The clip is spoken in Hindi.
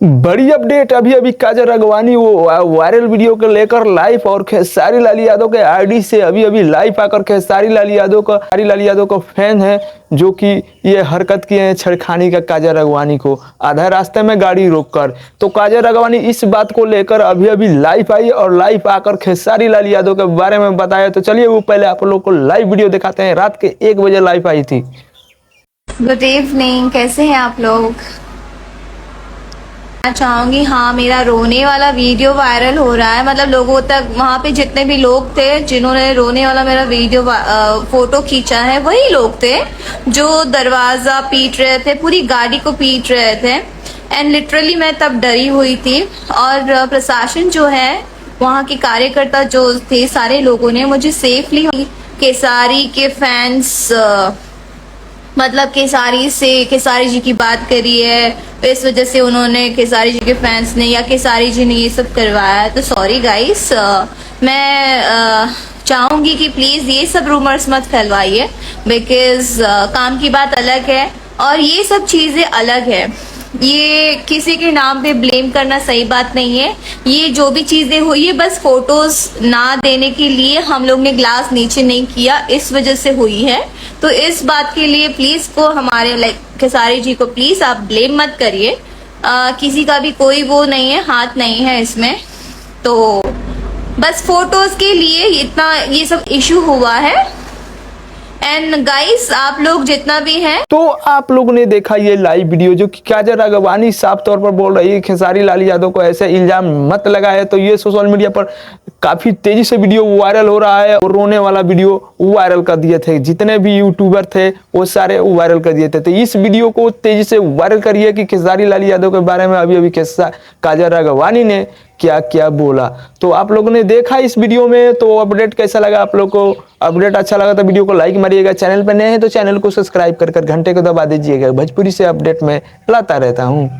बड़ी अपडेट अभी अभी काजल राघवानी वो वायरल वीडियो को लेकर लाइव और खेसारी लाल यादव के आईडी से अभी अभी लाइव आकर खेसारी लाल यादव का फैन है जो कि ये हरकत किए हैं छेड़खानी का काजल राघवानी को आधा रास्ते में गाड़ी रोककर। तो काजल राघवानी इस बात को लेकर अभी अभी लाइव आई और लाइव आकर खेसारी लाल यादव के बारे में बताया। तो चलिए वो पहले आप लोग को लाइव वीडियो दिखाते हैं। रात के 1 बजे लाइव आई थी। गुड इवनिंग, कैसे हैं आप लोग? मैं चाहूंगी, हाँ मेरा रोने वाला वीडियो वायरल हो रहा है। मतलब लोगों तक, वहाँ पे जितने भी लोग थे जिन्होंने रोने वाला मेरा वीडियो फोटो खींचा है, वही लोग थे जो दरवाजा पीट रहे थे, पूरी गाड़ी को पीट रहे थे। एंड लिटरली मैं तब डरी हुई थी। और प्रशासन जो है, वहाँ के कार्यकर्ता जो थे, सारे लोगों ने मुझे सेफली, केसारी के फैंस मतलब केसारी जी की बात करी है, इस वजह से उन्होंने केसारी जी के फैंस ने या केसारी जी ने ये सब करवाया है। तो सॉरी गाइस, मैं चाहूंगी कि प्लीज ये सब रूमर्स मत फैलवाइए, बिकॉज काम की बात अलग है और ये सब चीजें अलग है। ये किसी के नाम पे ब्लेम करना सही बात नहीं है। ये जो भी चीजें हुई है, बस फोटोज ना देने के लिए हम लोग ने ग्लास नीचे नहीं किया, इस वजह से हुई है। तो इस बात के लिए प्लीज को हमारे खेसारी जी को प्लीज आप ब्लेम मत करिए। किसी का भी कोई वो नहीं है, हाथ नहीं है इसमें। तो बस फोटोज के लिए इतना ये सब इशू हुआ है। एंड गाइस, आप लोग जितना भी हैं, तो आप लोगों ने देखा ये लाइव वीडियो जो कि काजल राघवानी साफ तौर पर बोल रही है खेसारी लाल यादव को ऐसे इल्जाम मत लगाए। तो ये सोशल मीडिया पर काफी तेजी से वीडियो वायरल हो रहा है और रोने वाला वीडियो वायरल कर दिए थे। जितने भी यूट्यूबर थे वो सारे वायरल कर दिए थे। तो इस वीडियो को तेजी से वायरल करिए कि खेसारी लाल यादव के बारे में अभी अभी काजल राघवानी ने क्या क्या बोला। तो आप लोगों ने देखा इस वीडियो में। तो अपडेट कैसा लगा आप लोग को? अपडेट अच्छा लगा तो वीडियो को लाइक मारिएगा। चैनल पर नए हैं तो चैनल को सब्सक्राइब कर घंटे को दबा दीजिएगा। भोजपुरी से अपडेट में लाता रहता हूँ।